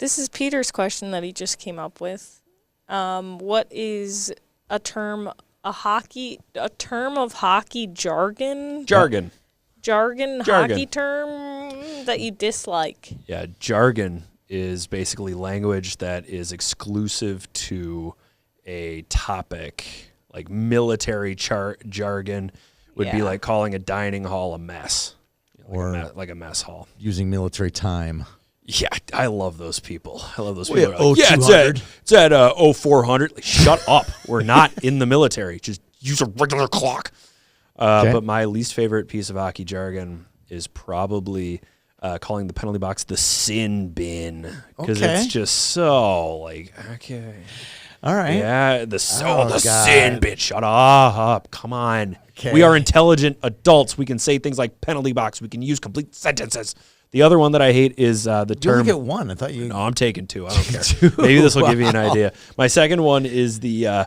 This is Peter's question that he just came up with. What is a term of hockey jargon? Jargon. Hockey term that you dislike. Yeah, jargon is basically language that is exclusive to a topic. Like military jargon would be like calling a dining hall a mess. Like a mess hall. Using military time. Yeah, I love those people. I love those Wait, people. yeah, it's at 0400. Like, shut up. We're not in the military. Just use a regular clock. But my least favorite piece of hockey jargon is probably calling the penalty box the sin bin. Because it's just so like, okay. All right. Yeah, the sin bin. Shut up. Come on. Okay. We are intelligent adults. We can say things like penalty box. We can use complete sentences. The other one that I hate is the term. You only get one. I thought you. No, I'm taking two. I don't care. Maybe this will give you an idea. My second one is the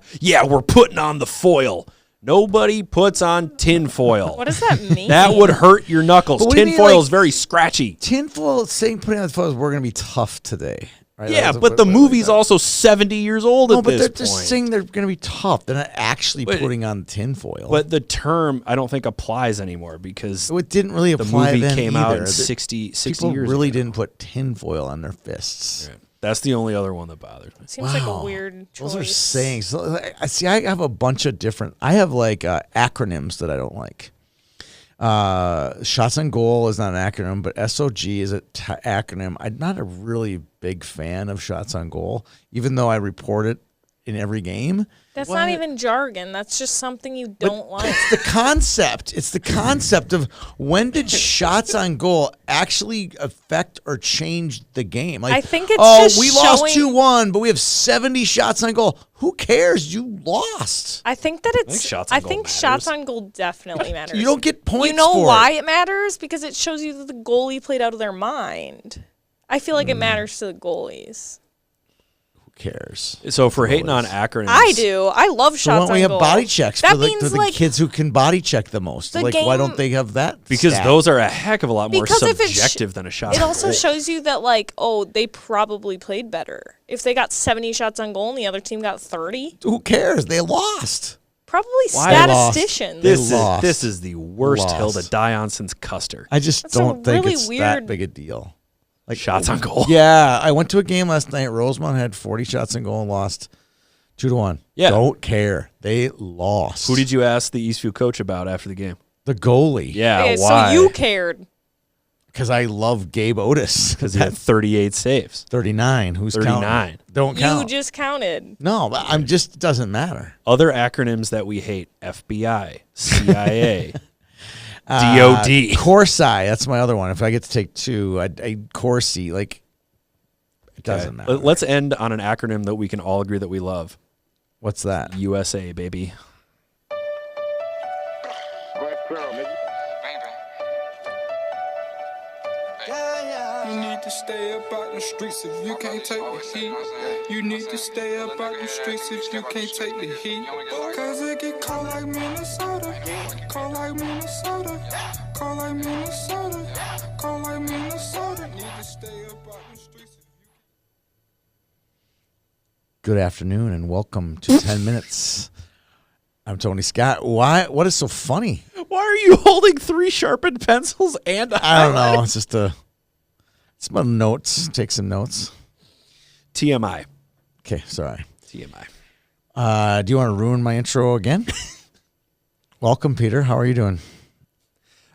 we're putting on the foil. Nobody puts on tin foil. What does that mean? That would hurt your knuckles. Tin foil is very scratchy. Tin foil saying putting on the foil is we're going to be tough today. Right? Yeah, but the movie's also 70 years old at this point. No, but they're just saying they're going to be tough. They're not actually putting on tin foil. But the term, I don't think, applies anymore because it didn't really apply the movie then came either. out in 60 years People really ago. didn't put tin foil on their fists. Yeah. That's the only other one that bothers me. Seems like a weird choice. Those are sayings. So, I see. I have a bunch of different. I have like acronyms that I don't like. Shots on goal is not an acronym, but SOG is an acronym. I'm not a really big fan of shots on goal, even though I report it in every game. That's not even jargon. That's just something you don't like. It's the concept. It's the concept of when did shots on goal actually affect or change the game? Like, I think it's just we lost 2-1, but we have 70 shots on goal. Who cares? You lost. I think that it's. I think shots on goal definitely matters. You don't get points. You know for why it it matters? Because it shows you that the goalie played out of their mind. I feel like it matters to the goalies. Cares. So if we're hating on acronyms, I do. I love shots on goal. Why don't we have body checks that for means the kids who can body check the most? The Like, why don't they have that? Because stat? those are a heck of a lot more Because if subjective than a shot It on also goal. shows you that, like, they probably played better. If they got 70 shots on goal and the other team got 30, Who cares? They lost. probably Why? statisticians. This is the worst hill to Lost. die on since Custer. I just That's a don't think really it's that weird- big a deal. Like Shots on goal. Yeah, I went to a game last night. Rosemont had 40 shots on goal and lost 2-1. Yeah. Don't care. They lost. Who did you ask the Eastview coach about after the game? The goalie. Yeah, Okay, why? so you cared. Because I love Gabe Otis. Because he had 38 saves. 39. Who's 39. counting? Don't count. You just counted. No, but I'm just doesn't matter. Other acronyms that we hate: FBI, CIA, DOD. Corsi. That's my other one. If I get to take two, I Corsi. Like, it doesn't matter. Let's end on an acronym that we can all agree that we love. What's that? USA, baby. You need to stay up out the streets if you can't take the heat. You need to stay up out the streets if you can't take the heat. Cause it get cold like Minnesota. Cold like Minnesota. Cold like Minnesota. Cold like Minnesota. Need to stay up out the streets. Good afternoon and welcome to 10 Minutes. I'm Tony Scott. Why? What is so funny? Why are you holding 3 sharpened pencils and a I don't know. highlighter? It's just it's my notes. Take some notes. TMI. Okay, sorry. TMI. Do you want to ruin my intro again? Welcome, Peter. How are you doing?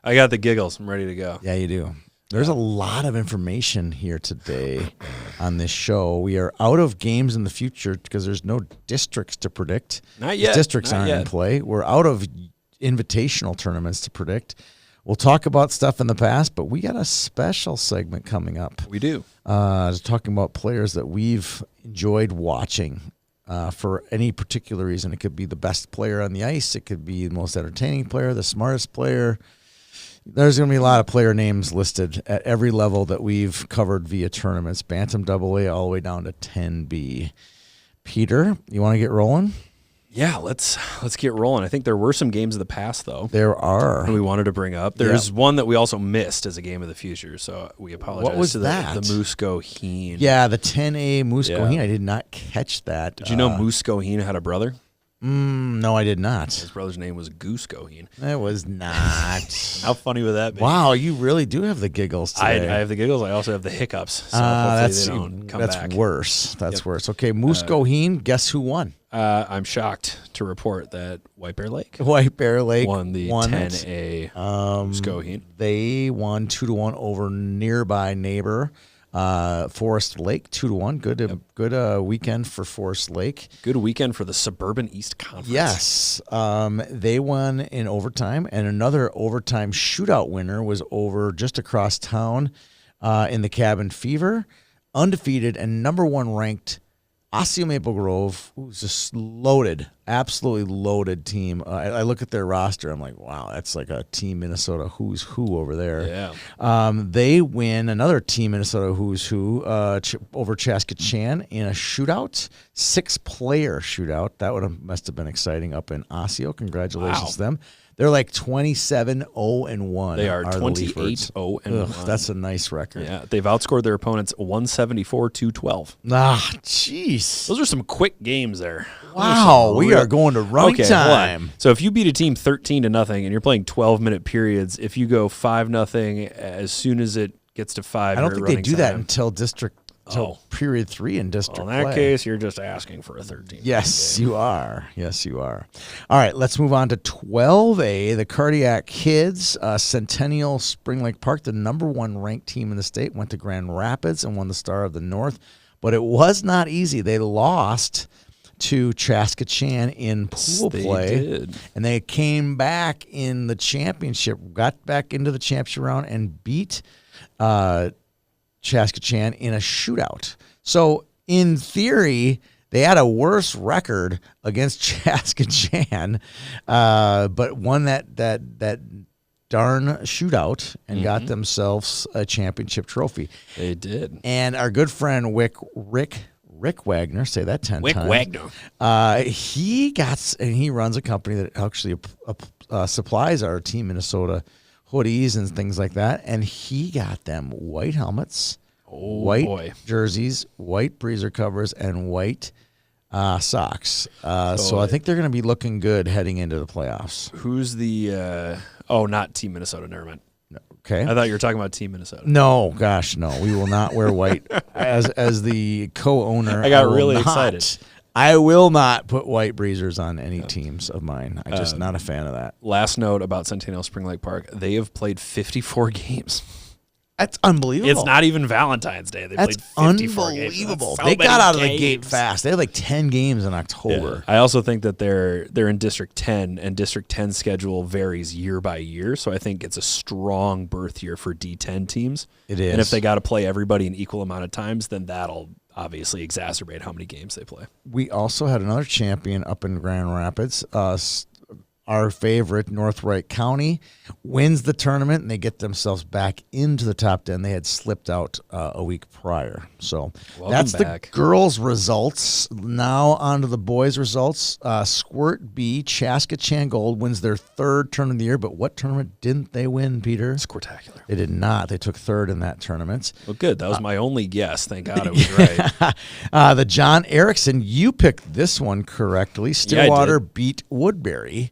I got the giggles. I'm ready to go. Yeah, you do. There's a lot of information here today on this show. We are out of games in the future because there's no districts to predict. Not yet. Districts Not aren't in yet. play. We're out of invitational tournaments to predict. We'll talk about stuff in the past, but we got a special segment coming up. We do. Talking about players that we've enjoyed watching for any particular reason. It could be the best player on the ice. It could be the most entertaining player, the smartest player. There's going to be a lot of player names listed at every level that we've covered via tournaments, Bantam AA all the way down to 10B. Peter, you want to get rolling? Yeah, let's get rolling. I think there were some games of the past though. There are. We wanted to bring up. There's one that we also missed as a game of the future, so we apologize. What was to that? The Muscoheen. Yeah, the 10A Muscoheen. Yeah. I did not catch that. Did you know Muscoheen had a brother? No, I did not. His brother's name was Goose Coheen. That was not. How funny would that be? Wow, you really do have the giggles I today. have the giggles. I also have the hiccups. So hopefully they don't come that's back. worse. That's worse. Okay, Muscoheen. Guess who won? I'm shocked to report that White Bear Lake White Bear Lake won the it. 10A Muscoheen. They won 2-1 over nearby neighbor Forest Lake. 2-1. Good weekend for Forest Lake. Good weekend for the Suburban East Conference. Yes, they won in overtime, and another overtime shootout winner was over just across town in the Cabin Fever, undefeated and number 1 ranked Osseo Maple Grove, who's just loaded, absolutely loaded team. I look at their roster, I'm like, wow, that's like a Team Minnesota who's who over there. Yeah. They win another Team Minnesota who's who over Chaskatchan in a shootout, 6-player shootout. That must have been exciting up in Osseo. Congratulations to them. They're like 27-0-1. They are the 28-0-1. That's a nice record. Yeah, they've outscored their opponents 174-212. Ah, jeez. Those are some quick games there. Wow, we are going to running time. So if you beat a team 13-0 and you're playing 12-minute periods, if you go 5-0 as soon as it gets to 5, I don't think they do that until period 3 in district well, in that play. case, you're just asking for a 13. Yes, you are. Yes, you are. All right, let's move on to 12A, the Cardiac Kids. Centennial Spring Lake Park, the number 1 ranked team in the state, went to Grand Rapids and won the Star of the North. But it was not easy. They lost to Chaskatchan in pool play. Did. And they came back in the championship, got back into the championship round and beat Chaskatchan in a shootout. So in theory, they had a worse record against Chaskatchan, but won that darn shootout and got themselves a championship trophy. They did. And our good friend Rick Wagner, say that 10 Wick times. Wagner. He runs a company that actually supplies our Team Minnesota hoodies and things like that, and he got them white helmets, white jerseys, white breezer covers, and white socks. So I think they're going to be looking good heading into the playoffs. Who's the not Team Minnesota, never mind. Okay. I thought you were talking about Team Minnesota. No, gosh, no. We will not wear white. As the co-owner, I got really excited. I will not put white breezers on any teams of mine. I'm just not a fan of that. Last note about Centennial Spring Lake Park. They have played 54 games. That's unbelievable. It's not even Valentine's Day. They played 54 unbelievable. games. That's They so got out many of the gate games. fast. They had like 10 games in October. Yeah. I also think that they're in District 10, and District 10 schedule varies year by year. So I think it's a strong birth year for D10 teams. It is. And if they got to play everybody an equal amount of times, then that'll obviously exacerbate how many games they play. We also had another champion up in Grand Rapids. Our favorite, North Wright County, wins the tournament, and they get themselves back into the top 10. They had slipped out a week prior. So that's back. the girls' results. Now on to the boys' results. Squirt B, Chaskatchan Gold, wins their 3rd tournament of the year. But what tournament didn't they win, Peter? Squirtacular. They did not. They took 3rd in that tournament. Well, good. That was my only guess. Thank God I was right. The John Erickson, you picked this one correctly. Stillwater beat Woodbury.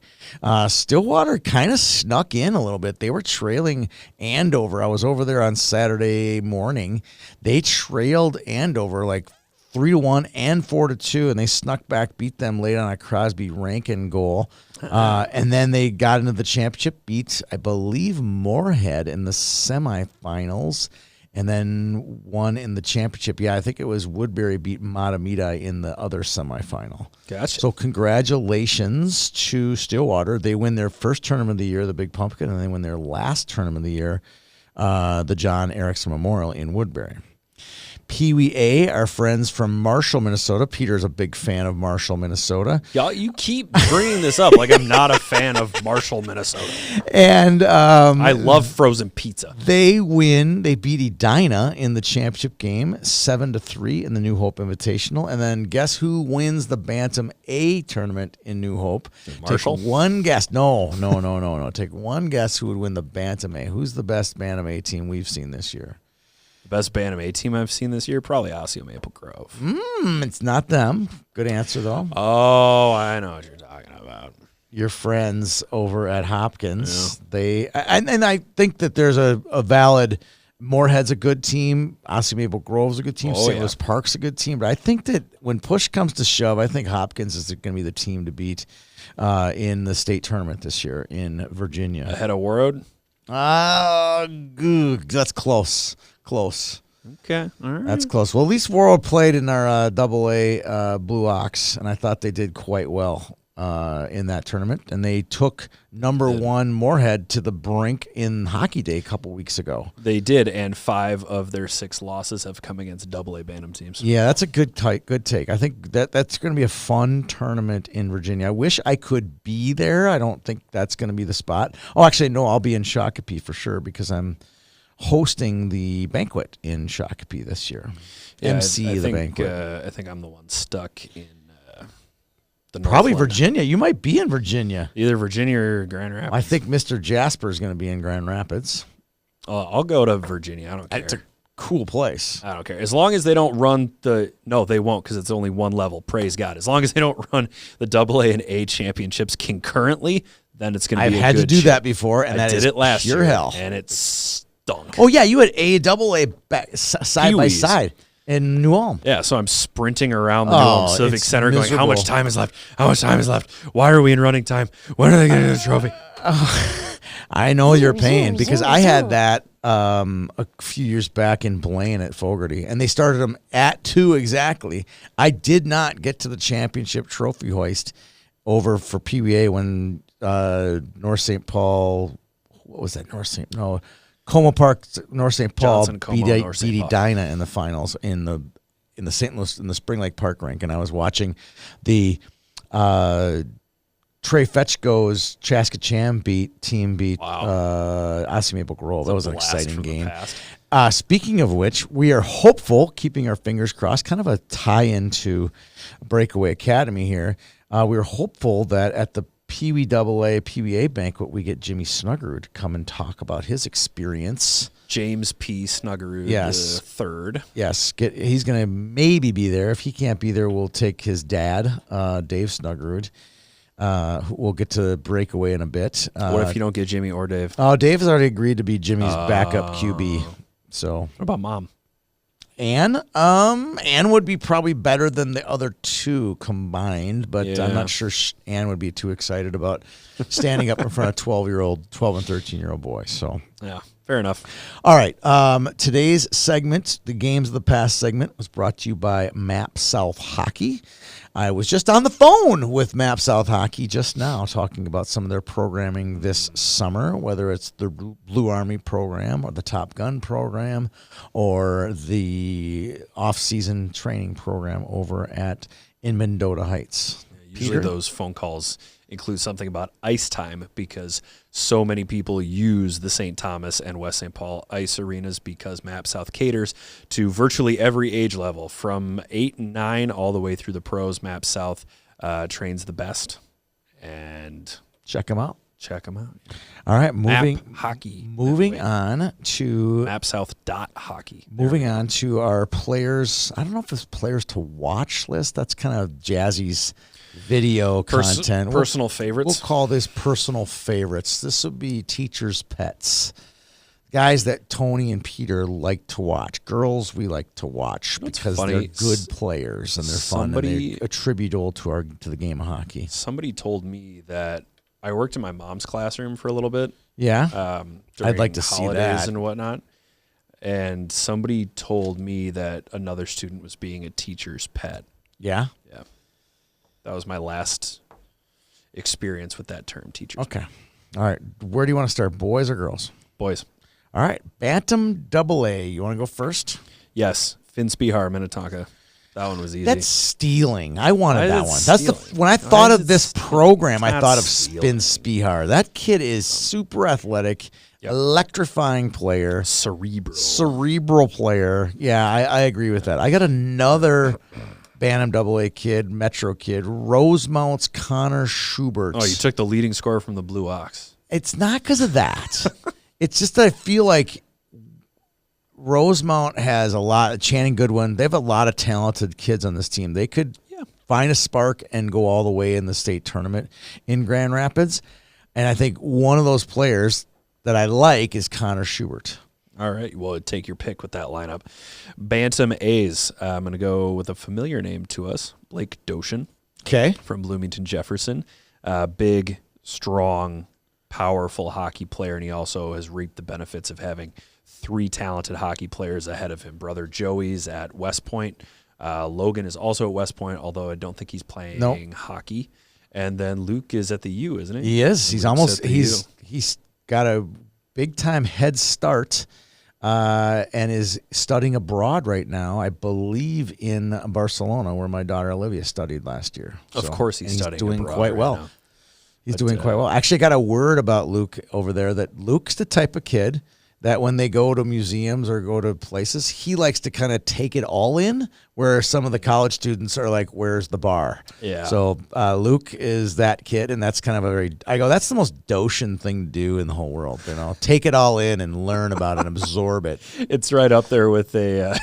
Stillwater kind of snuck in a little bit. They were trailing Andover. I was over there on Saturday morning. They trailed Andover like 3-1 and 4-2, and they snuck back, beat them late on a Crosby Rankin goal. And then they got into the championship, beat, I believe, Moorhead in the semifinals, and then won in the championship. Yeah, I think it was Woodbury beat Matamidi in the other semifinal. Gotcha. So congratulations to Stillwater. They win their first tournament of the year, the Big Pumpkin, and they win their last tournament of the year, the John Erickson Memorial in Woodbury. Pee Wee A, our friends from Marshall, Minnesota. Peter's a big fan of Marshall, Minnesota. Y'all, you keep bringing this up like I'm not a fan of Marshall, Minnesota. And I love frozen pizza. they win. They beat Edina in the championship game, 7-3 in the New Hope Invitational. And then guess who wins the Bantam A tournament in New Hope? Marshall? Take one guess. No. Take one guess who would win the Bantam A. Who's the best Bantam A team we've seen this year? The best Bantam A team I've seen this year, probably Osseo Maple Grove. It's not them. Good answer, though. Oh, I know what you're talking about. Your friends over at Hopkins. They and I think that there's a valid. Moorhead's a good team. Osseo Maple Grove's a good team. Oh, St. yeah. Louis Park's a good team. But I think that when push comes to shove, I think Hopkins is going to be the team to beat in the state tournament this year in Virginia. Ahead of Warroad? That's close. Close. Okay, all right. That's close. Well, at least World played in our AA Blue Ox, and I thought they did quite well in that tournament. And they took number one Moorhead to the brink in Hockey Day a couple weeks ago. They did, and 5 of their 6 losses have come against AA Bantam teams. Yeah, that's a good take. I think that's going to be a fun tournament in Virginia. I wish I could be there. I don't think that's going to be the spot. Oh, actually, no, I'll be in Shakopee for sure because I'm hosting the banquet in Shakopee this year. Yeah, MC I the think, banquet. I think I'm the one stuck in the Probably Northland. Virginia. You might be in Virginia. Either Virginia or Grand Rapids. I think Mr. Jasper is going to be in Grand Rapids. I'll go to Virginia. I don't care. It's a cool place. I don't care. As long as they don't run no, they won't because it's only one level. Praise God. As long as they don't run the AA and A championships concurrently, then it's going to be I've had to good do shit. that before, and I that did is it last pure year, hell. and it stunk. Oh, yeah, you had A, AA side by Pee-wees. side in New Ulm. Yeah, so I'm sprinting around the New Ulm Civic it's Center going, how much miserable. time is left? How much time is left? Why are we in running time? When are they going to get the trophy? I know your pain because I had that a few years back in Blaine at Fogarty, and they started them at 2 exactly. I did not get to the championship trophy hoist over for PBA when North St. Paul, what was that? Como Park, North St. Paul Johnson, Como, beat North St. Paul. Edina in the finals in the St. Louis in the Spring Lake Park rink, and I was watching the Trey Fetchko's Chaska Cham team beat Osseo Maple Grove. That was an Blast exciting from the game. past. Speaking of which, we are hopeful, keeping our fingers crossed, kind of a tie-in to Breakaway Academy here. We're hopeful that at the Pee Wee AA PBA banquet, we get Jimmy Snuggerud to come and talk about his experience. James P. Snuggerud Yes. III. Yes, he's going to maybe be there. If he can't be there, we'll take his dad, Dave Snuggerud. We'll get to Breakaway in a bit. What if you don't get Jimmy or Dave? Oh, Dave has already agreed to be Jimmy's backup QB. So What about Mom? Ann would be probably better than the other 2 combined, but Yeah. I'm not sure Ann would be too excited about standing up in front of 12 and 13-year-old boys. So, Yeah, fair enough. all right. Today's segment, the Games of the Past segment, was brought to you by Map South Hockey. I was just on the phone with Map South Hockey just now talking about some of their programming this summer, whether it's the Blue Army program or the Top Gun program or the off-season training program over in Mendota Heights. Usually Peter? those phone calls include something about ice time because so many people use the St. Thomas and West St. Paul ice arenas because Map South caters to virtually every age level from 8 and 9 all the way through the pros. Map South trains the best, and Check them out. check them out. All right, moving Hockey. on to Mapsouth.hockey. Moving on to our players. I don't know if it's players to watch list. That's kind of Jazzy's video content. Personal favorites. We'll call this personal favorites. This will be teachers' pets. Guys that Tony and Peter like to watch. Girls we like to watch because funny? they're good players and they're fun and Somebody- they're attributable to the game of hockey. Somebody told me that I worked in my mom's classroom for a little bit. Yeah? During like to see holidays that. and whatnot. And somebody told me that another student was being a teacher's pet. Yeah? Yeah. That was my last experience with that term, teacher's Okay. All right. Where do you want to start, boys or girls? Boys. All right. Bantam AA. You want to go first? Yes. Finn Spihar, Minnetonka. That one was easy. That's stealing. I wanted Why is that it one. That's stealing? when I Why thought is of it this stealing? program, It's I not thought of stealing. Finn Spihar. That kid is super athletic, Yep. electrifying player, cerebral player. Yeah, I agree with that. I got another Bantam AA kid, Metro kid, Rosemount's Connor Schubert. Oh, you took the leading scorer from the Blue Ox. It's not because of that. It's just that I feel like Rosemount has a lot. Channing Goodwin, they have a lot of talented kids on this team. They could find a spark and go all the way in the state tournament in Grand Rapids. And I think one of those players that I like is Connor Schubert. All right. Well, take your pick with that lineup. Bantam A's. I'm going to go with a familiar name to us, Blake Doshin. Okay. From Bloomington Jefferson. Big, strong, powerful hockey player, and he also has reaped the benefits of having 3 talented hockey players ahead of him. Brother Joey's at West Point. Logan is also at West Point, although I don't think he's playing hockey. And then Luke is at the U, isn't he? He is. He's almost. Luke's at the U. He's got a big time head start. And is studying abroad right now, I believe, in Barcelona, where my daughter Olivia studied last year. Of course, he's studying doing abroad quite right well. now. He's doing quite well. Actually, I got a word about Luke over there that Luke's the type of kid that when they go to museums or go to places, he likes to kind of take it all in, where some of the college students are like, where's the bar? Yeah. So Luke is that kid, and that's kind of that's the most Doshin thing to do in the whole world, take it all in and learn about it and absorb it. It's right up there with a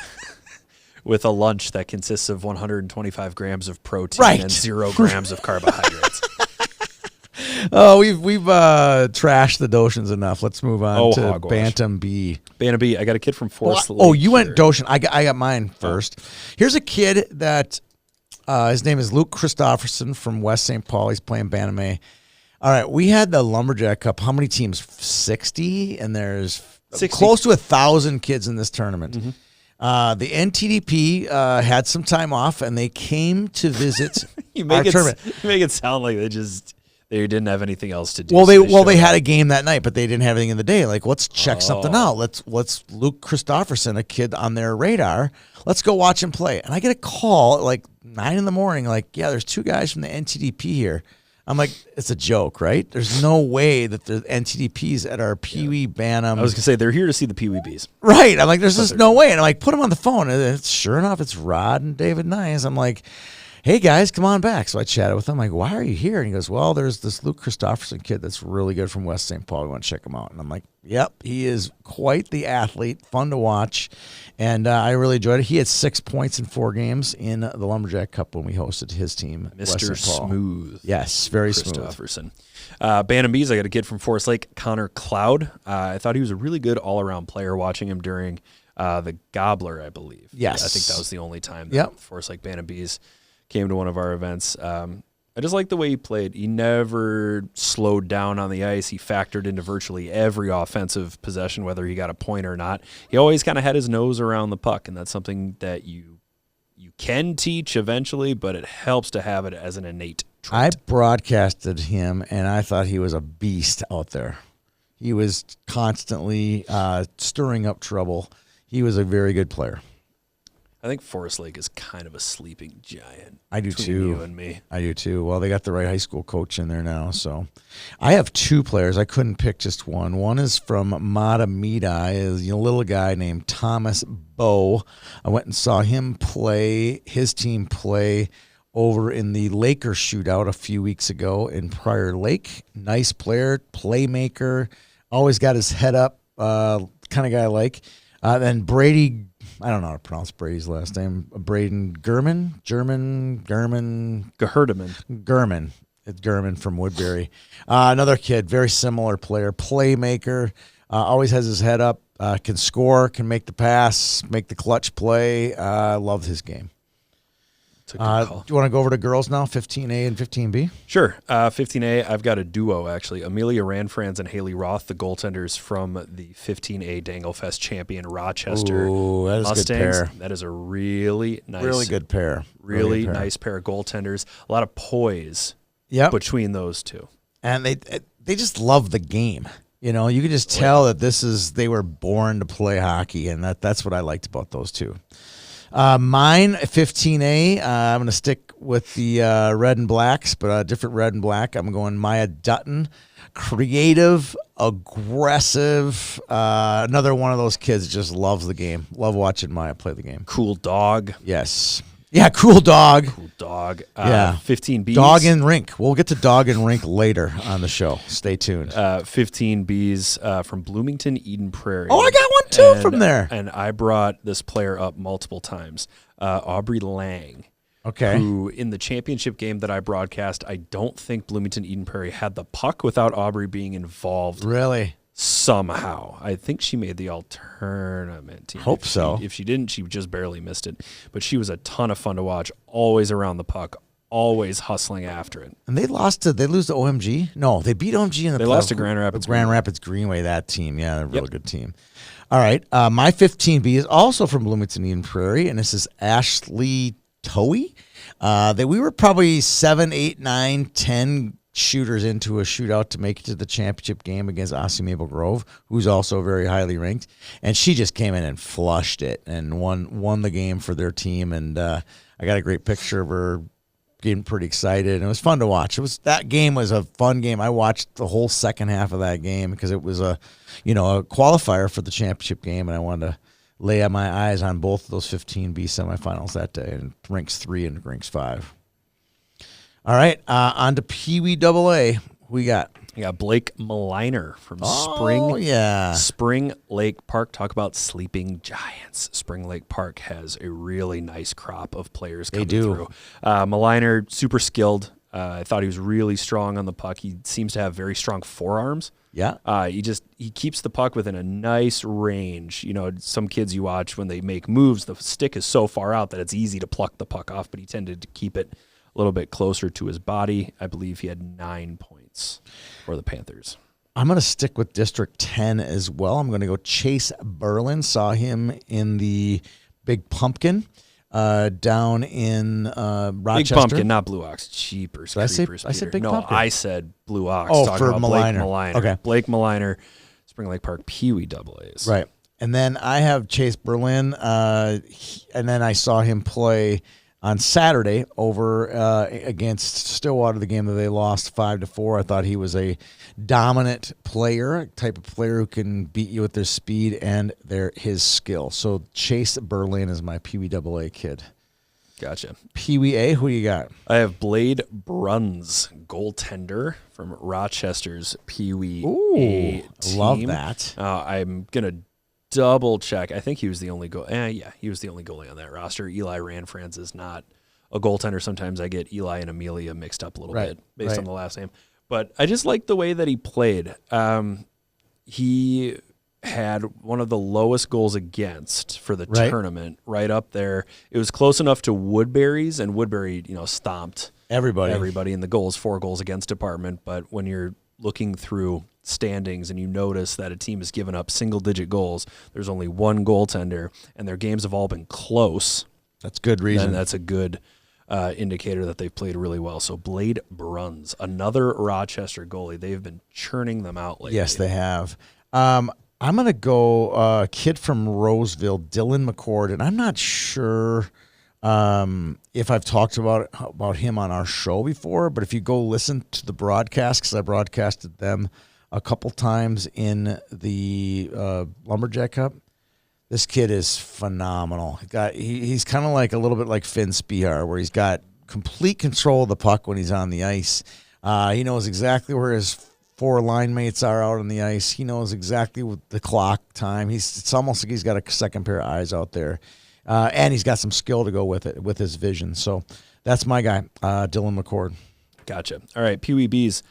with a lunch that consists of 125 grams of protein and 0 grams of carbohydrates. Oh, we've trashed the Doshins enough. Let's move on to hogwash. Bantam B. Bantam B. I got a kid from Forest Lake. Oh, you went here. Doshin. I got mine first. Here's a kid that his name is Luke Christofferson from West St. Paul. He's playing Bantam A. All right, we had the Lumberjack Cup. How many teams? 60, and there's 60. Close to 1,000 kids in this tournament. Mm-hmm. The NTDP had some time off, and they came to visit You our make tournament. it sound like they didn't have anything else to do. Well, so they showed had up. a game that night, but they didn't have anything in the day. Like, let's check something out. Let's Luke Christofferson, a kid on their radar. Let's go watch him play. And I get a call at like 9 in the morning. Like, yeah, there's 2 guys from the NTDP here. I'm like, it's a joke, right? There's no way that the NTDPs at our Pee Wee Bantam. I was gonna say they're here to see the Pee Wee Bees. Right. I'm like, there's just no way. And I'm like, put him on the phone. And it's, sure enough, it's Rod and David Nyes. I'm like, hey, guys, come on back. So I chatted with him. I'm like, why are you here? And he goes, well, there's this Luke Christofferson kid that's really good from West St. Paul. We want to check him out. And I'm like, yep, he is quite the athlete, fun to watch. And I really enjoyed it. He had 6 points in 4 games in the Lumberjack Cup when we hosted his team, West Mr. St. Paul. Smooth. Yes, very smooth. Christofferson. Bantam Bees, I got a kid from Forest Lake, Connor Cloud. I thought he was a really good all-around player watching him during the Gobbler, I believe. Yes. I think that was the only time that Forest Lake Bantam Bees came to one of our events. I just like the way he played. He never slowed down on the ice. He factored into virtually every offensive possession, whether he got a point or not. He always kind of had his nose around the puck, and that's something that you can teach eventually, but it helps to have it as an innate trait. I broadcasted him, and I thought he was a beast out there. He was constantly stirring up trouble. He was a very good player. I think Forest Lake is kind of a sleeping giant. I do between too. You and me. I do too. Well, they got the right high school coach in there now. So I have 2 players. I couldn't pick just one. One is from Matamidi, is a little guy named Thomas Bowe. I went and saw him play, his team play over in the Lakers shootout a few weeks ago in Prior Lake. Nice player, playmaker, always got his head up, kind of guy I like. Then Brady, I don't know how to pronounce Brady's last name. Braden Gurman. Geherdeman. It's Gurman from Woodbury. Another kid, very similar player, playmaker, always has his head up, can score, can make the pass, make the clutch play. I love his game. It's a good call. Do you want to go over to girls now, 15A and 15B? Sure. 15A, I've got a duo, actually. Amelia Ranfranz and Haley Roth, the goaltenders from the 15A Danglefest champion Rochester Ooh, that is a good Mustangs. pair. That is a really nice, Really good pair. really good pair. nice pair of goaltenders. A lot of poise Yep. between those two. And they just love the game. You know, you can just tell that they were born to play hockey, and that's what I liked about those two. Mine, 15A. I'm going to stick with the red and blacks, but a different red and black. I'm going Maya Dutton. Creative, aggressive. Another one of those kids that just loves the game. Love watching Maya play the game. Cool dog. Yes. Yeah, cool dog. Cool dog. Yeah. 15 Bs. Dog and rink. We'll get to dog and rink later on the show. Stay tuned. 15 Bs from Bloomington, Eden Prairie. Oh, I got one too from there. And I brought this player up multiple times. Aubrey Lang. Okay. Who, in the championship game that I broadcast, I don't think Bloomington Eden Prairie had the puck without Aubrey being involved. Really? Somehow. I think she made the all-tournament team. Hope so. If she didn't, she just barely missed it. But she was a ton of fun to watch, always around the puck, always hustling after it. And they lose to OMG? No, they beat OMG in the They lost to Grand Rapids. Grand Rapids Greenway, that team. Yeah, they're a really good team. All right. My 15B is also from Bloomington Eden Prairie, and this is Ashley Towie. That we were probably 7, 8, 9, 10 shooters into a shootout to make it to the championship game against Osseo Maple Grove, who's also very highly ranked. And she just came in and flushed it and won the game for their team. And I got a great picture of her getting pretty excited. And it was fun to watch. That game was a fun game. I watched the whole second half of that game because it was a qualifier for the championship game, and I wanted to lay my eyes on both of those 15B semifinals that day, and rinks 3 and rinks 5. All right, on to Pee Wee AA. Who we got? We got Blake Maliner from Spring Lake Park. Talk about sleeping giants. Spring Lake Park has a really nice crop of players coming through. Maliner, super skilled. I thought he was really strong on the puck. He seems to have very strong forearms. Yeah. He keeps the puck within a nice range. You know, some kids you watch when they make moves, the stick is so far out that it's easy to pluck the puck off, but he tended to keep it a little bit closer to his body. I believe he had 9 points for the Panthers. I'm going to stick with District 10 as well. I'm going to go Chase Berlin. Saw him in the Big Pumpkin down in Rochester. Big Pumpkin, not Blue Ox. Cheapers. Did I said Big Pumpkin? No, I said Blue Ox. Oh, for Maliner. Blake Maliner. Okay. Blake Maliner, Spring Lake Park, Pee Wee AAs. Right. And then I have Chase Berlin, and then I saw him play on Saturday over against Stillwater, the game that they lost 5-4. I thought he was a dominant player, type of player who can beat you with their speed and his skill. So Chase Berlin is my Pee Wee AA kid. Gotcha. Pee Wee A, who you got? I have Blade Bruns, goaltender from Rochester's Pee Wee A team. Love that. I'm going to double check. I think he was the only goal. He was the only goalie on that roster. Eli Ranfranz is not a goaltender. Sometimes I get Eli and Amelia mixed up a little bit based on the last name. But I just like the way that he played. He had one of the lowest goals against for the tournament, right up there. It was close enough to Woodbury's, and Woodbury, stomped everybody in the 4 goals against department. But when you're looking through standings and you notice that a team has given up single-digit goals, there's only one goaltender, and their games have all been close. That's good reason. And that's a good indicator that they've played really well. So Blade Bruns, another Rochester goalie. They've been churning them out lately. Yes, they have. I'm going to go kid from Roseville, Dylan McCord, and I'm not sure if I've talked about him on our show before, but if you go listen to the broadcast, because I broadcasted them a couple times in the Lumberjack Cup, this kid is phenomenal. He's kind of like a little bit like Finn Spihar, where he's got complete control of the puck when he's on the ice. He knows exactly where his 4 line mates are out on the ice. He knows exactly what the clock time. It's almost like he's got a second pair of eyes out there. And he's got some skill to go with it, with his vision. So that's my guy, Dylan McCord. Gotcha. All right, Pee Wee Bs.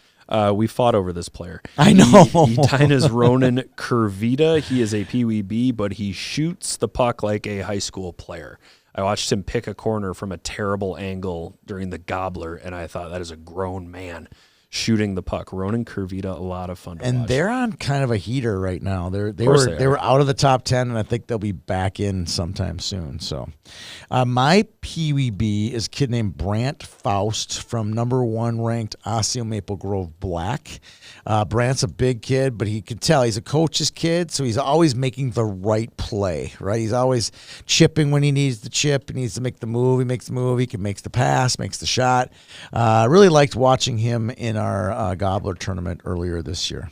We fought over this player. I know. Edina's Ronan Kurvita. He is a Pee Wee B, but he shoots the puck like a high school player. I watched him pick a corner from a terrible angle during the Gobbler, and I thought, that is a grown man shooting the puck. Ronan Kurvita, a lot of fun to And watch. they're on kind of a heater right now. They course were they were out of the top 10, and I think they'll be back in sometime soon. So, my PWB is a kid named Brant Faust from number 1 ranked Osseo Maple Grove Black. Brant's a big kid, but he can tell he's a coach's kid, so he's always making the right play, right? He's always chipping when he needs to chip. He needs to make the move. He makes the move. He makes the pass, makes the shot. I really liked watching him in our Gobbler tournament earlier this year.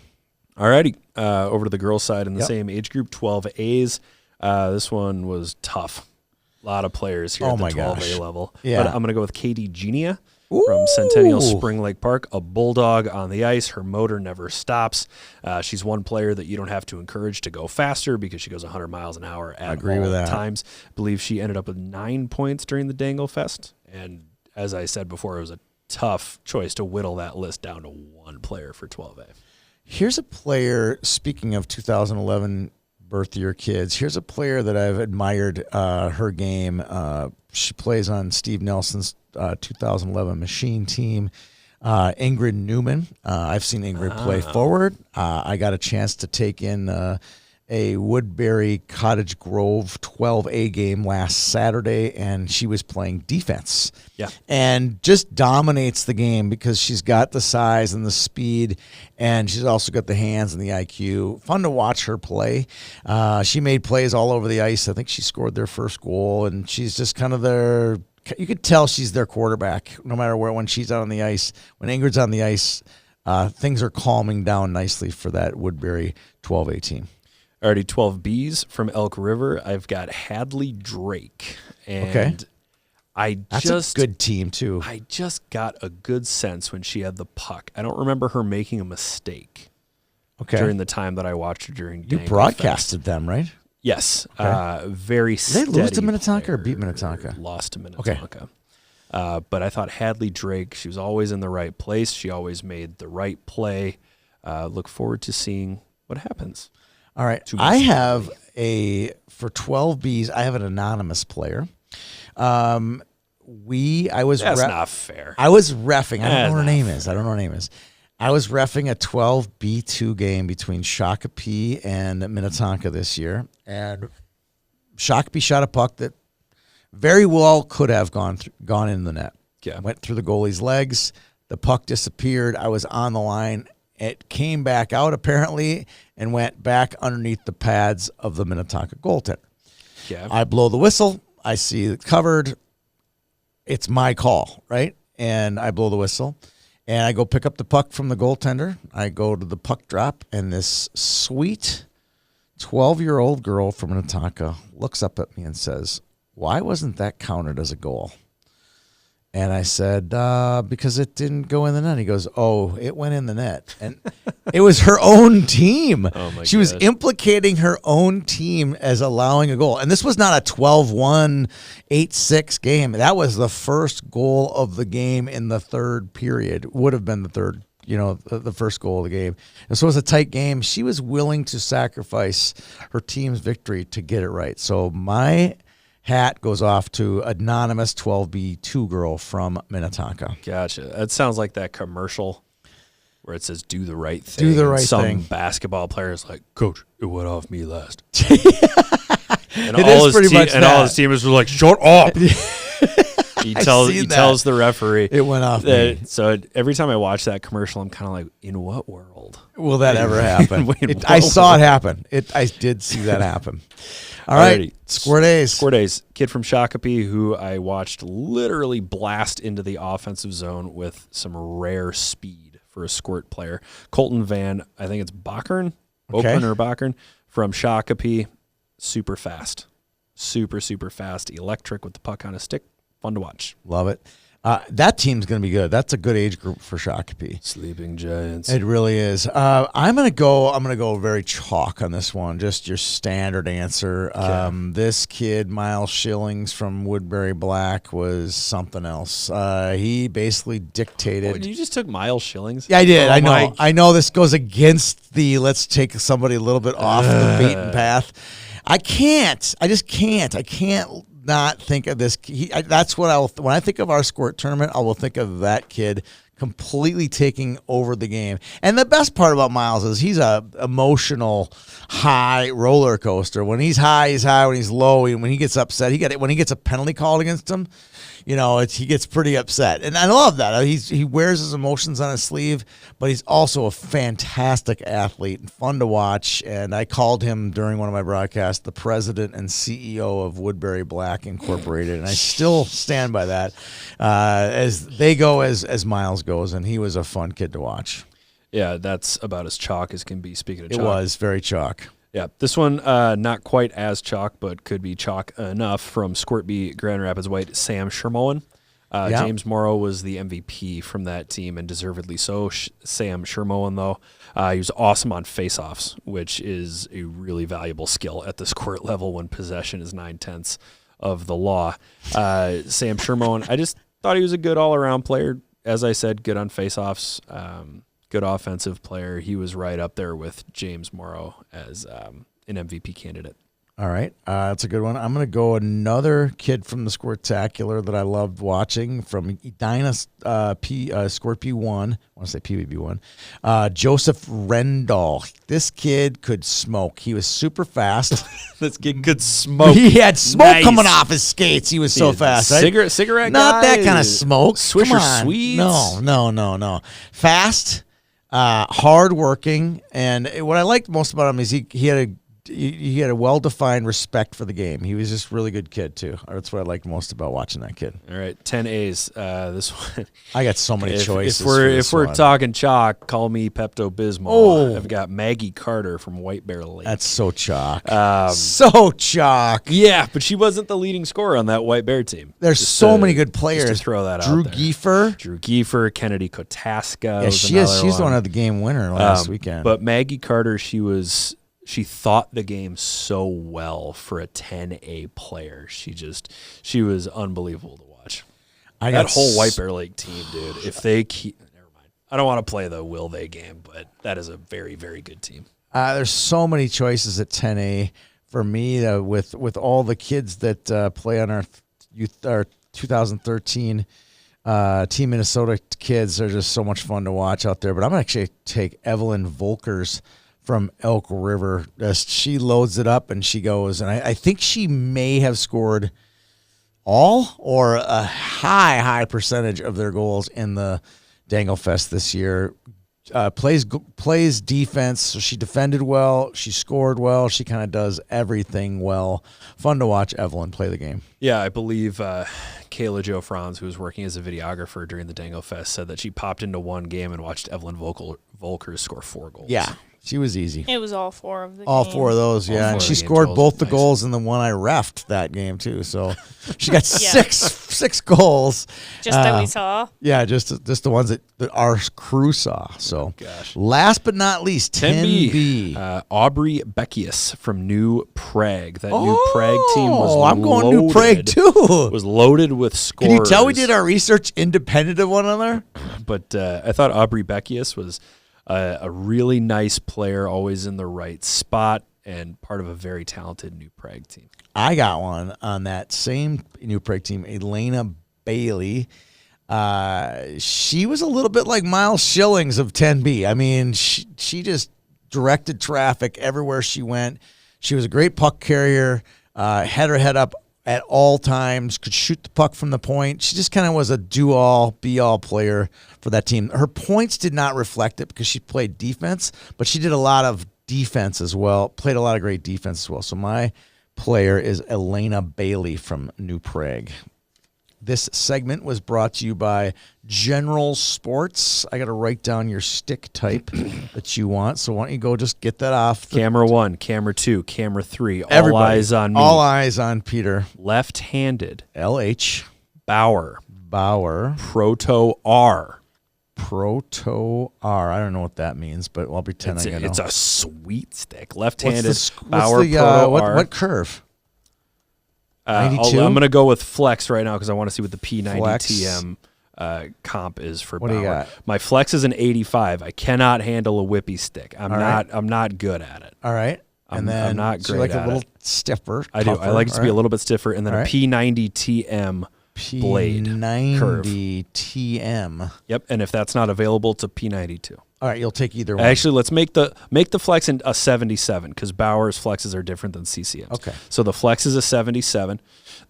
Alrighty, over to the girls' side in the Yep. same age group, 12As. This one was tough. A lot of players here Oh at the my 12A gosh. level. Yeah. But I'm going to go with Katie Genia from Centennial Ooh. Spring Lake Park, a bulldog on the ice. Her motor never stops. She's one player that you don't have to encourage to go faster because she goes 100 miles an hour at agree all with that. times. I believe she ended up with 9 points during the Dangle Fest. And as I said before, it was a tough choice to whittle that list down to one player for 12A. Here's a player, speaking of 2011 birth year kids, here's a player that I've admired her game. She plays on Steve Nelson's 2011 machine team. Ingrid Newman. I've seen Ingrid play forward. I got a chance to take in a Woodbury Cottage Grove 12A game last Saturday, and she was playing defense. Yeah. And just dominates the game because she's got the size and the speed, and she's also got the hands and the IQ. Fun to watch her play. She made plays all over the ice. I think she scored their first goal, and she's just kind of their – you could tell she's their quarterback no matter where. When she's out on the ice, when Ingrid's on the ice, things are calming down nicely for that Woodbury 12A team. Already 12Bs from Elk River. I've got Hadley Drake. And Okay. That's just a good team, too. I just got a good sense when she had the puck. I don't remember her making a mistake Okay. during the time that I watched her during You Dangle broadcasted them, right? Fest. Yes. Okay. Very Did they lose to steady Minnetonka or player. beat Minnetonka? Lost to Minnetonka. But I thought Hadley Drake, she was always in the right place. She always made the right play. Look forward to seeing what happens. All right. Too I much. have for 12Bs, I have an anonymous player. I was That's ref- not fair. I was reffing. I don't That's know what her not name is. I don't know what her name is. I was reffing a 12B2 game between Shakopee and Minnetonka this year, and Shakopee shot a puck that very well could have gone in the net. Yeah. Went through the goalie's legs. The puck disappeared. I was on the line. It came back out apparently and went back underneath the pads of the Minnetonka goaltender. Yeah. I blow the whistle. I see it covered. It's my call, right? And I blow the whistle. And I go pick up the puck from the goaltender. I go to the puck drop, and this sweet 12-year-old girl from Minnetonka looks up at me and says, "Why wasn't that counted as a goal?" And I said, because it didn't go in the net. He goes, "Oh, it went in the net." And it was her own team. Oh, my She was gosh. implicating her own team as allowing a goal. And this was not a 12-1, 8-6 game. That was the first goal of the game in the third period. Would have been the third, the first goal of the game. And so it was a tight game. She was willing to sacrifice her team's victory to get it right. So my hat goes off to anonymous 12B2 girl from Minnetonka. Gotcha. That sounds like that commercial where it says "Do the right thing." Do the and right some thing. basketball player's like, "Coach, it went off me last." And It all is his pretty much and all that. his teamers were like, "Shut up." He seen that. tells the referee It went off me. So every time I watch that commercial, I'm kind of like, "In what world?" Will that ever happen? In I what saw it world? happen. I did see that happen. All right, Alrighty. score days. Score days. Kid from Shakopee who I watched literally blast into the offensive zone with some rare speed for a squirt player. Colton Van, I think it's Bachern, Okay. Oakland or Bachern, from Shakopee. Super fast. Super, super fast. Electric with the puck on a stick. Fun to watch. Love it. That team's going to be good. That's a good age group for Shakopee. Sleeping Giants. It really is. I'm gonna go very chalk on this one. Just your standard answer. This kid, Miles Shillings from Woodbury Black, was something else. He basically dictated. Wait, you just took Miles Shillings? Yeah, I did. Oh I know. my- I know this goes against the let's take somebody a little bit off the beaten path. I can't. I just can't. I can't not think of this. That's what when I think of our squirt tournament, I will think of that kid completely taking over the game. And the best part about Miles is he's a emotional high roller coaster. When he's high, he's high. When he's low, when he gets upset, when he gets a penalty called against him, he gets pretty upset. And I love that. He wears his emotions on his sleeve, but he's also a fantastic athlete and fun to watch. And I called him during one of my broadcasts the president and CEO of Woodbury Black Incorporated, and I still stand by that as they go as Miles goes, and he was a fun kid to watch. Yeah, that's about as chalk as can be, speaking of chalk. It was very chalk. Yeah, this one not quite as chalk, but could be chalk enough from Squirtby Grand Rapids White, Sam Shermoen. James Morrow was the MVP from that team, and deservedly so. Sam Shermoen, though, he was awesome on face-offs, which is a really valuable skill at the squirt level when possession is 9/10 of the law. Sam Shermoen, I just thought he was a good all-around player. As I said, good on face-offs. Good offensive player. He was right up there with James Morrow as an MVP candidate. All right. That's a good one. I'm going to go another kid from the Squirtacular that I loved watching from Edina Squirt P1. I want to say PBB1. Joseph Rendall. This kid could smoke. He was super fast. This kid could smoke. He had smoke coming off his skates. He was so fast. Cigarette Not guy? that kind of smoke. Swisher Swedes? No. Fast, hard-working, and what I liked most about him is he had a well-defined respect for the game. He was just a really good kid, too. That's what I liked most about watching that kid. All right, 10 A's. This one. I got so many choices. If we're talking chalk, call me Pepto-Bismol. Oh. I've got Maggie Carter from White Bear Lake. That's so chalk. So chalk. Yeah, but she wasn't the leading scorer on that White Bear team. There's so many good players. Just to throw that Drew out there. Drew Giefer, Kennedy Kotaska. Yeah, she's the one of the game winner last weekend. But Maggie Carter, she thought the game so well for a 10A player. She was unbelievable to watch. That whole White Bear Lake team, dude. If they keep, never mind. I don't want to play the will they game, but that is a very, very good team. There's so many choices at 10A for me with all the kids that play on our 2013 Team Minnesota kids. They're just so much fun to watch out there. But I'm going to actually take Evelyn Volkers from Elk River. She loads it up and she goes, and I think she may have scored all or a high percentage of their goals in the Dangle Fest this year. Plays defense, so she defended well, she scored well, she kind of does everything well. Fun to watch Evelyn play the game. Yeah, I believe Kayla Jo Franz, who was working as a videographer during the Dangle Fest, said that she popped into one game and watched Evelyn Volkers score 4 goals. Yeah. She was easy. It was all 4 of the All game. 4 of those, yeah. And she scored both the goals and the one I reffed that game, too. So she got six goals. Just that we saw? Yeah, just the ones that our crew saw. So last but not least, 10B. Aubrey Beckius from New Prague. That New Prague team was loaded. I'm going New Prague, too. Was loaded with scores. Can you tell we did our research independent of one another? But I thought Aubrey Beckius was a really nice player, always in the right spot, and part of a very talented New Prague team. I got one on that same New Prague team, Elena Bailey. She was a little bit like Miles Schillings of 10B. I mean, she just directed traffic everywhere she went. She was a great puck carrier, had her head up at all times, could shoot the puck from the point. She just kind of was a do-all, be-all player for that team. Her points did not reflect it because she played defense, but she did a lot of defense as well, played a lot of great defense as well. So my player is Elena Bailey from New Prague. This segment was brought to you by General Sports. I got to write down your stick type that you want. So why don't you go just get that off. Camera 1, camera 2, camera 3. Everybody. All eyes on me. All eyes on Peter. Left-handed. LH. Bauer. Proto R. I don't know what that means, but I'll pretend I know. It's a sweet stick. Left-handed. What's the R. what curve? I'm going to go with flex right now because I want to see what the P90TM comp is for what Bauer. Do you got? My flex is an 85. I cannot handle a whippy stick. I'm not good at it. All right. I'm not great like at a little stiffer. I do. I like it to be a little bit stiffer. And then a P90TM blade curve. P90 TM. Yep, and if that's not available, it's a P92. All right, you'll take either one. Actually, let's make the Flex a 77 because Bauer's Flexes are different than CCM's. Okay. So the Flex is a 77.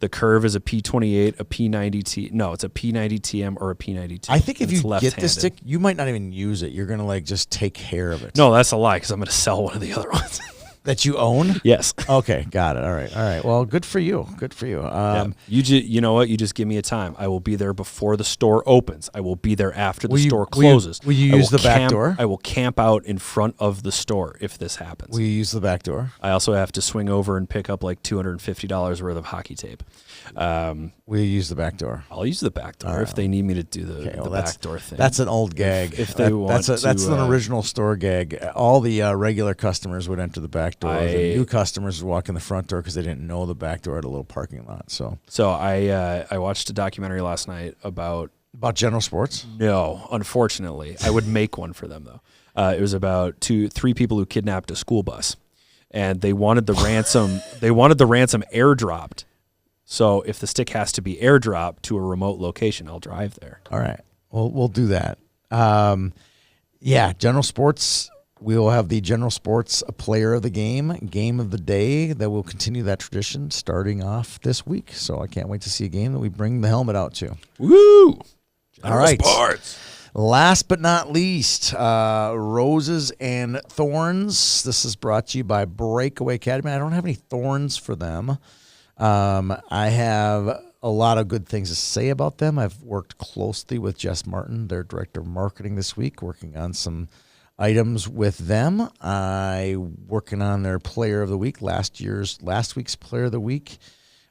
The Curve is a P28, a P90T. No, it's a P90 TM or a P92. I think if It's you get left-handed. this stick, you might not even use it. You're going to like just take care of it. No, that's a lie because I'm going to sell one of the other ones. That you own? Yes. Okay, got it. All right. Well, good for you. Good for you. Yeah. You know what? You just give me a time. I will be there before the store opens. I will be there after the store closes. Will you I use the back camp- door? I will camp out in front of the store if this happens. Will you use the back door? I also have to swing over and pick up like $250 worth of hockey tape. Will you use the back door? I'll use the back door if they need me to do the back door thing. That's an old gag. If they want that's an original store gag. All the regular customers would enter the back door. The new customers would walk in the front door because they didn't know the back door had a little parking lot. So I watched a documentary last night about General Sports. No, unfortunately, I would make one for them though. It was about 3 people who kidnapped a school bus, and they wanted the ransom. They wanted the ransom airdropped. So if the stick has to be airdropped to a remote location, I'll drive there. All right. We'll do that. General Sports. We will have the General Sports Player of the Game of the Day that will continue that tradition starting off this week. So I can't wait to see a game that we bring the helmet out to. Woo! All right. Sports. Last but not least, Roses and Thorns. This is brought to you by Breakaway Academy. I don't have any thorns for them. I have a lot of good things to say about them. I've worked closely with Jess Martin, their director of marketing this week, working on some items with them. I working on their player of the week, last week's player of the week.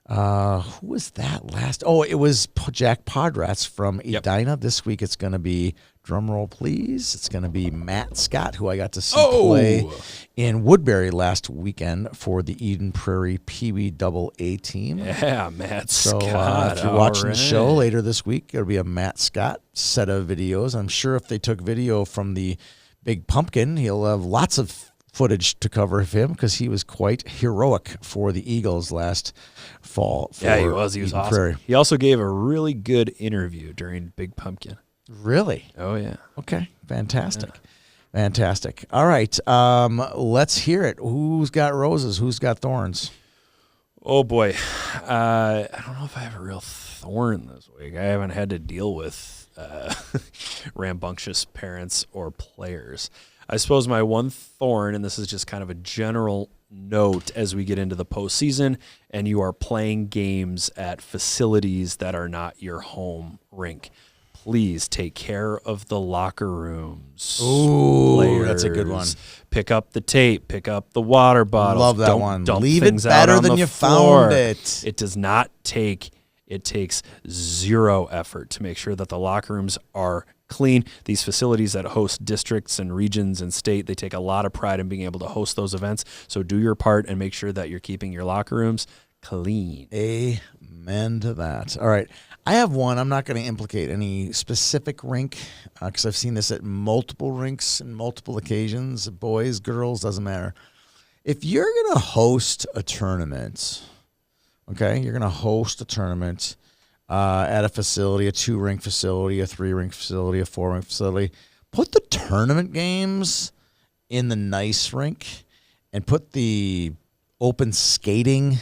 Who was that last? Oh, it was Jack Podratz from Edina. This week it's going to be, drumroll please, it's going to be Matt Scott, who I got to see play in Woodbury last weekend for the Eden Prairie Pee Wee AA team. Yeah, Matt So Scott. if you're watching the show later this week, it'll be a Matt Scott set of videos. I'm sure if they took video from the Big Pumpkin, he'll have lots of footage to cover of him because he was quite heroic for the Eagles last fall. Yeah, he was. He was Eden awesome. Prairie. He also gave a really good interview during Big Pumpkin. Really? Oh, yeah. Okay. Fantastic. Yeah. Fantastic. All right. Let's hear it. Who's got roses? Who's got thorns? Oh, boy. I don't know if I have a real thorn this week. I haven't had to deal with rambunctious parents or players. I suppose my one thorn, and this is just kind of a general note as we get into the postseason and you are playing games at facilities that are not your home rink. Please take care of the locker rooms. Ooh, that's a good one. Pick up the tape. Pick up the water bottles. Love that Don't one. Dump Leave things it better out on than the you floor. found it. It does not take. It takes zero effort to make sure that the locker rooms are clean. These facilities that host districts and regions and state, they take a lot of pride in being able to host those events. So do your part and make sure that you're keeping your locker rooms clean. Amen to that. All right. I have one. I'm not going to implicate any specific rink because I've seen this at multiple rinks and multiple occasions. Boys, girls, doesn't matter. If you're going to host a tournament, okay, you're going to host a tournament at a facility, a 2-rink facility, a 3-rink facility, a 4-rink facility, put the tournament games in the nice rink and put the open skating,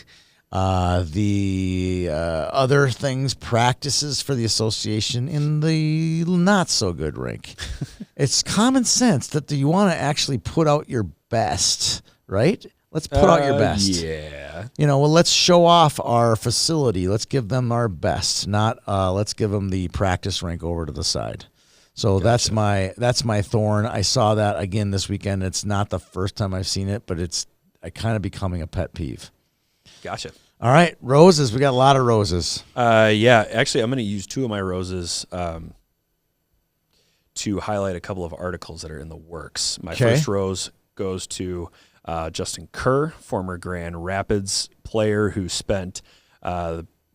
the other things, practices for the association in the not so good rink. It's common sense that you want to actually put out your best, right? Let's put out your best. Yeah. Let's show off our facility. Let's give them our best, not let's give them the practice rink over to the side. So Gotcha. that's my thorn. I saw that again this weekend. It's not the first time I've seen it, but it's kind of becoming a pet peeve. Gotcha. All right, roses. We got a lot of roses. Yeah, actually, I'm going to use 2 of my roses to highlight a couple of articles that are in the works. My first rose goes to Justin Kerr, former Grand Rapids player who spent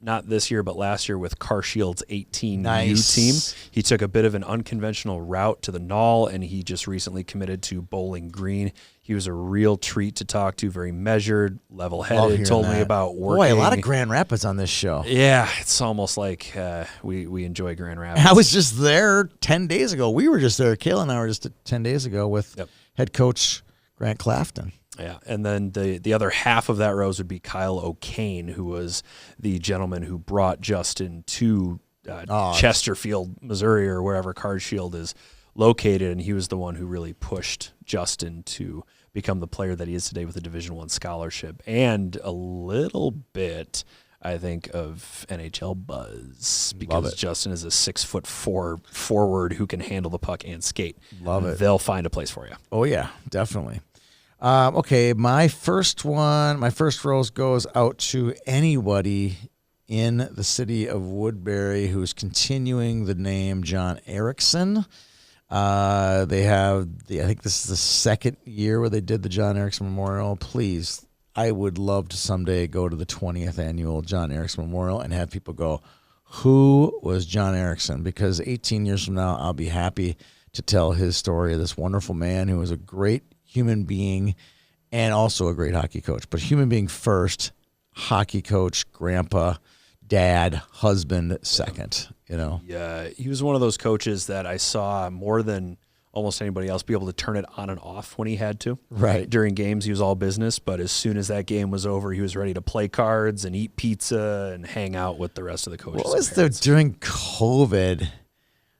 not this year, but last year with Carshield's 18U Nice. team. He took a bit of an unconventional route to the Knoll, and he just recently committed to Bowling Green. He was a real treat to talk to, very measured, Love level-headed, hearing told me that. about working. Boy, a lot of Grand Rapids on this show. Yeah, it's almost like we enjoy Grand Rapids. I was just there 10 days ago. We were just there. Kayla and I were just 10 days ago with head coach Grant Clafton. Yeah, and then the other half of that rose would be Kyle O'Kane, who was the gentleman who brought Justin to Chesterfield, Missouri, or wherever CardShield is located, and he was the one who really pushed Justin to become the player that he is today with a Division I scholarship and a little bit, I think, of NHL buzz because Justin is a 6'4" forward who can handle the puck and skate. Love it. They'll find a place for you. Oh, yeah, definitely. Okay, my first rose goes out to anybody in the city of Woodbury who's continuing the name John Erickson. They have I think this is the second year where they did the John Erickson Memorial. Please, I would love to someday go to the 20th annual John Erickson Memorial and have people go, who was John Erickson? Because 18 years from now, I'll be happy to tell his story of this wonderful man who was a great human being and also a great hockey coach. But human being first, hockey coach, grandpa, dad, husband second, you know. Yeah, he was one of those coaches that I saw more than almost anybody else be able to turn it on and off when he had to. Right. During games, he was all business, but as soon as that game was over, he was ready to play cards and eat pizza and hang out with the rest of the coaches. What was there during COVID?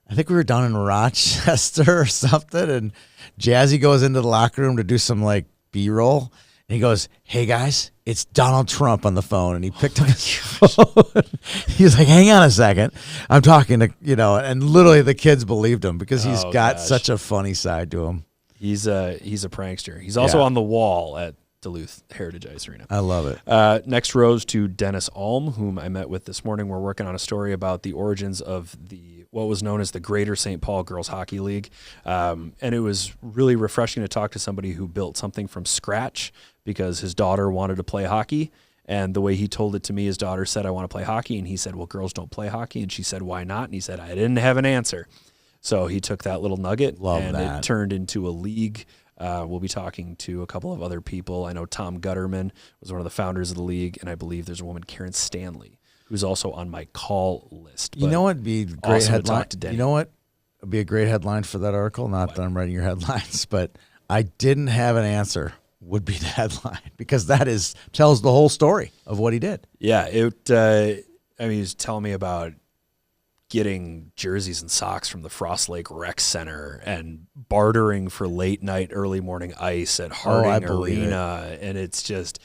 I think we were down in Rochester or something, and Jazzy goes into the locker room to do some like B-roll, and he goes, "Hey guys, it's Donald Trump on the phone," and he picked up his phone. He was like, "Hang on a second, I'm talking to," and literally the kids believed him because he's got such a funny side to him. He's a prankster. He's also on the wall at Duluth Heritage Ice Arena. I love it. Next rose to Dennis Alm, whom I met with this morning. We're working on a story about the origins of what was known as the Greater St. Paul Girls Hockey League. And it was really refreshing to talk to somebody who built something from scratch because his daughter wanted to play hockey. And the way he told it to me, his daughter said, "I want to play hockey." And he said, "Well, girls don't play hockey." And she said, "Why not?" And he said, "I didn't have an answer." So he took that little nugget it turned into a league. We'll be talking to a couple of other people. I know Tom Gutterman was one of the founders of the league, and I believe there's a woman, Karen Stanley, who's also on my call list. You know what would be a great awesome headline? to You know what would be a great headline for that article? Not that I'm writing your headlines, but I didn't have an answer would be the headline because that tells the whole story of what he did. Yeah, he was telling me about getting jerseys and socks from the Frost Lake Rec Center and bartering for late night, early morning ice at Harding Arena. And it's just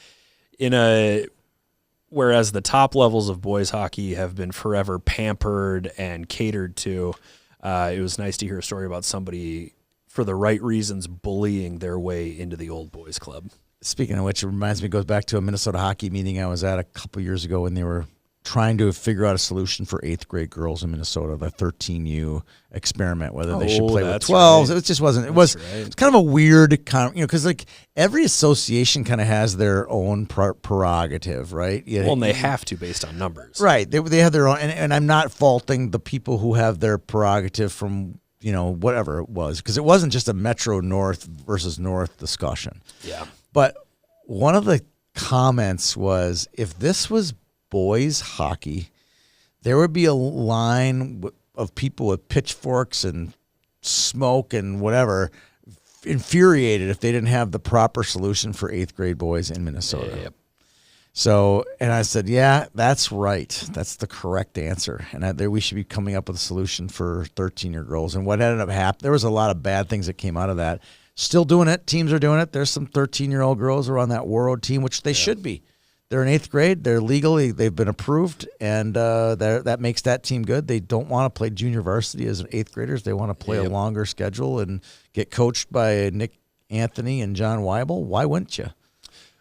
whereas the top levels of boys hockey have been forever pampered and catered to, it was nice to hear a story about somebody for the right reasons bullying their way into the old boys club. Speaking of which, it reminds me, it goes back to a Minnesota hockey meeting I was at a couple years ago when they were trying to figure out a solution for 8th grade girls in Minnesota, the 13U experiment, whether they should play with 12s. Right. It just wasn't. It was it's kind of a weird kind of, because like every association kind of has their own prerogative, right? Well, and they have to based on numbers. Right. They have their own, and I'm not faulting the people who have their prerogative from, whatever it was, because it wasn't just a Metro North versus North discussion. Yeah. But one of the comments was, if this was boys hockey, there would be a line of people with pitchforks and smoke and whatever infuriated if they didn't have the proper solution for 8th grade boys in Minnesota. Yep. So, and I said, yeah, that's right. That's the correct answer. And we should be coming up with a solution for 13-year girls. And what ended up happening, there was a lot of bad things that came out of that. Still doing it. Teams are doing it. There's some 13-year-old girls who are on that Warroad team, which they should be. They're in 8th grade. They're legally. They've been approved, and that makes that team good. They don't want to play junior varsity as 8th graders. They want to play a longer schedule and get coached by Nick Anthony and John Weibel. Why wouldn't you?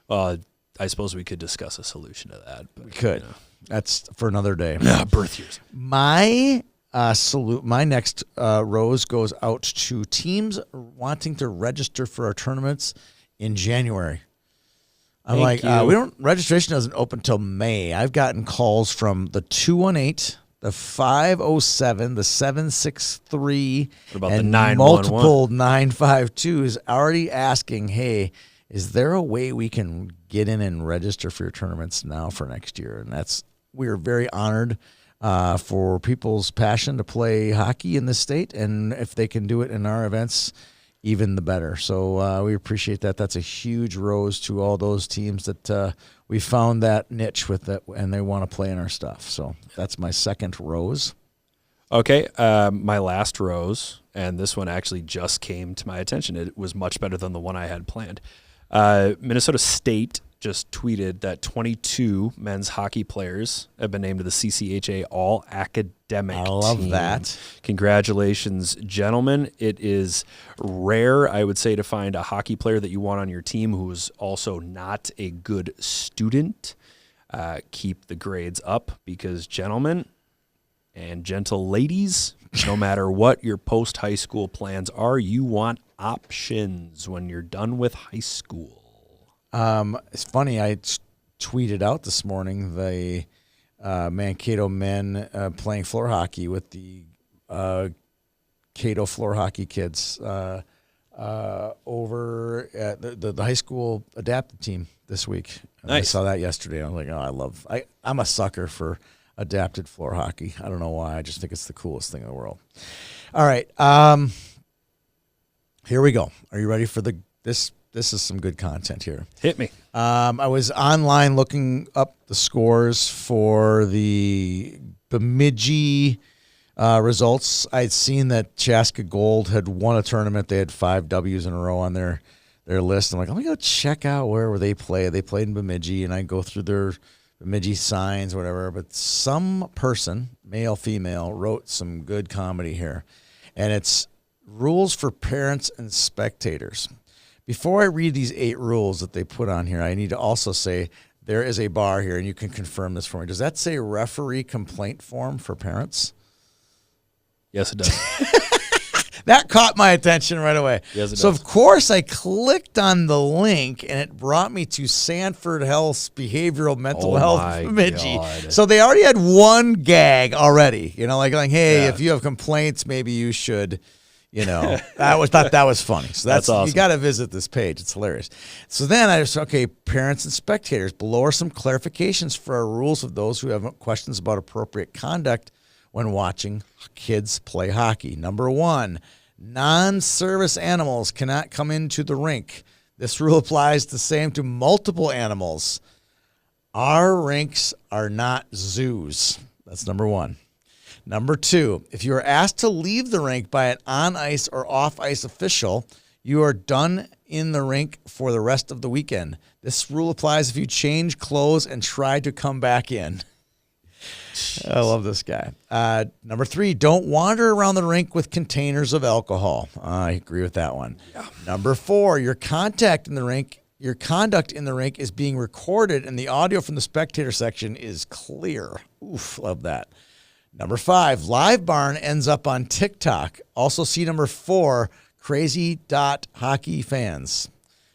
I suppose we could discuss a solution to that. But, we could. That's for another day. Birth years. My my next rose goes out to teams wanting to register for our tournaments in January. I'm Thank like, you. registration doesn't open till May. I've gotten calls from the 218, the 507, the 763, What about the and 911? multiple 952s already asking, hey, is there a way we can get in and register for your tournaments now for next year? And we're very honored for people's passion to play hockey in this state, and if they can do it in our events, even the better. So we appreciate that. That's a huge rose to all those teams that we found that niche with that, and they want to play in our stuff. So that's my second rose. Okay, my last rose, and this one actually just came to my attention. It was much better than the one I had planned. Minnesota State just tweeted that 22 men's hockey players have been named to the CCHA All-Academic I love team. that. Congratulations, gentlemen. It is rare, I would say, to find a hockey player that you want on your team who is also not a good student. Keep the grades up because, gentlemen and gentle ladies, no matter what your post-high school plans are, you want options when you're done with high school. It's funny, I tweeted out this morning the Mankato men playing floor hockey with the Cato floor hockey kids over at the high school adapted team this week. And I Nice. saw that yesterday. I was like, oh, I'm a sucker for adapted floor hockey. I don't know why. I just think it's the coolest thing in the world. All right. Here we go. Are you ready for this? This is some good content here. Hit me. I was online looking up the scores for the Bemidji results. I'd seen that Chaska Gold had won a tournament. They had 5 W's in a row on their list. I'm like, let me go check out where they play. They played in Bemidji, and I go through their Bemidji signs, whatever. But some person, male, female, wrote some good comedy here. And it's rules for parents and spectators. Before I read these 8 rules that they put on here, I need to also say there is a bar here, and you can confirm this for me. Does that say referee complaint form for parents? Yes, it does. That caught my attention right away. Yes, it so, does. of course, I clicked on the link, and it brought me to Sanford Health's Behavioral Mental Oh Health my Bemidji. God. So they already had one gag already. You know, like hey, Yeah. if you have complaints, maybe you should... You know, thought that was funny. So that's awesome. You got to visit this page. It's hilarious. So then I just, parents and spectators, below are some clarifications for our rules of those who have questions about appropriate conduct when watching kids play hockey. Number 1, non-service animals cannot come into the rink. This rule applies the same to multiple animals. Our rinks are not zoos. That's number 1. Number 2, if you are asked to leave the rink by an on-ice or off-ice official, you are done in the rink for the rest of the weekend. This rule applies if you change clothes and try to come back in. I love this guy. Number 3, don't wander around the rink with containers of alcohol. I agree with that one. Yeah. Number 4, your conduct in the rink is being recorded, and the audio from the spectator section is clear. Oof, love that. Number 5, Live Barn ends up on TikTok. Also see number 4, crazy.hockey fans.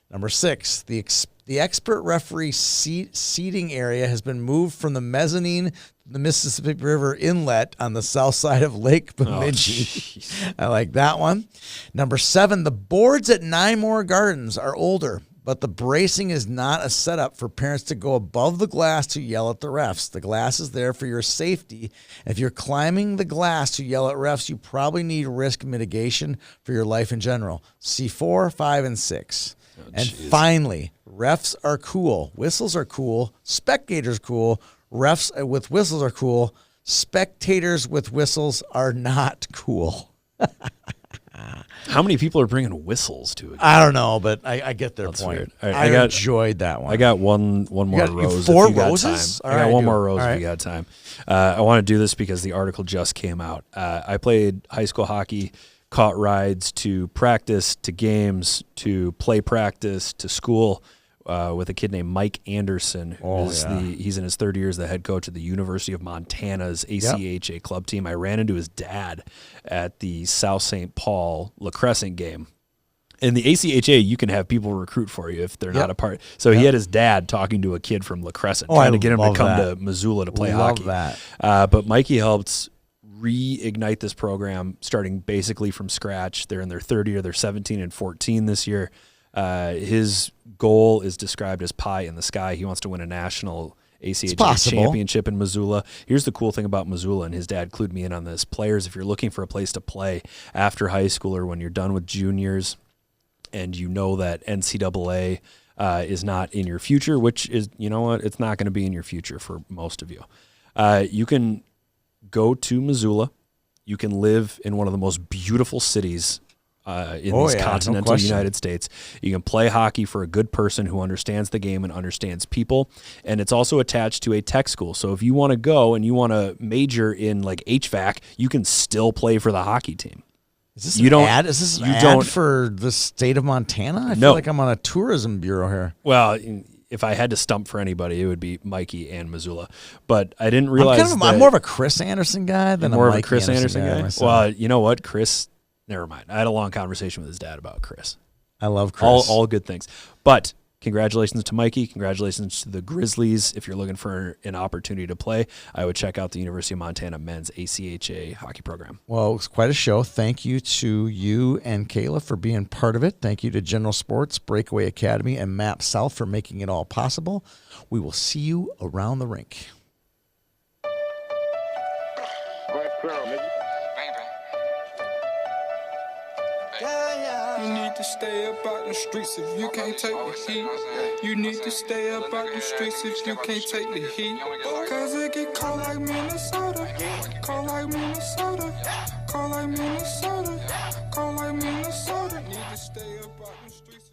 Number 6, the expert referee seating area has been moved from the mezzanine to the Mississippi River Inlet on the south side of Lake Bemidji. I like that one. Number 7, the boards at Nymore Gardens are older, but the bracing is not a setup for parents to go above the glass to yell at the refs. The glass is there for your safety. If you're climbing the glass to yell at refs, you probably need risk mitigation for your life in general. See 4, 5, and 6. And finally, refs are cool. Whistles are cool. Spectators cool. Refs with whistles are cool. Spectators with whistles are not cool. How many people are bringing whistles to it? I don't know, but I get their That's point. weird. All right, I enjoyed that one. I got one more rose. 4 if you got roses? time. All I got right, one do more it. rose All if right. you got time. I want to do this because the article just came out. I played high school hockey, caught rides to practice, to games, to play practice, to school with a kid named Mike Anderson. He's in his 3rd year as the head coach of the University of Montana's ACHA club team. I ran into his dad at the South St. Paul La Crescent game. In the ACHA, you can have people recruit for you if they're not a part. So he had his dad talking to a kid from La Crescent, trying to get him to come to Missoula to play hockey. That. But Mikey helped reignite this program, starting basically from scratch. They're in their third year. They're 17 and 14 this year. His goal is described as pie in the sky. He wants to win a national ACHA championship in Missoula. Here's the cool thing about Missoula, and his dad clued me in on this. Players, if you're looking for a place to play after high school or when you're done with juniors, and you know that NCAA is not in your future, which is, you know what, it's not going to be in your future for most of you. You can go to Missoula. You can live in one of the most beautiful cities in these continental United States. You can play hockey for a good person who understands the game and understands people. And it's also attached to a tech school. So if you want to go and you want to major in like HVAC, you can still play for the hockey team. Is this an ad? Is this an ad for the state of Montana? I feel like I'm on a tourism bureau here. Well, if I had to stump for anybody, it would be Mikey and Missoula. But I didn't realize I'm more of a Chris Anderson guy than more a of a Mike Chris Anderson guy. Myself. Well, you know what, Chris? Never mind. I had a long conversation with his dad about Chris. I love Chris. All good things. But congratulations to Mikey. Congratulations to the Grizzlies. If you're looking for an opportunity to play, I would check out the University of Montana men's ACHA hockey program. Well, it was quite a show. Thank you to you and Kayla for being part of it. Thank you to General Sports, Breakaway Academy, and Map South for making it all possible. We will see you around the rink. You need to stay up out the streets if you can't take the heat. You need to stay up out the streets if you can't take the heat. Cause it get cold like Minnesota. Cold like Minnesota. Cold like Minnesota. Cold like Minnesota. Need to stay up out the streets.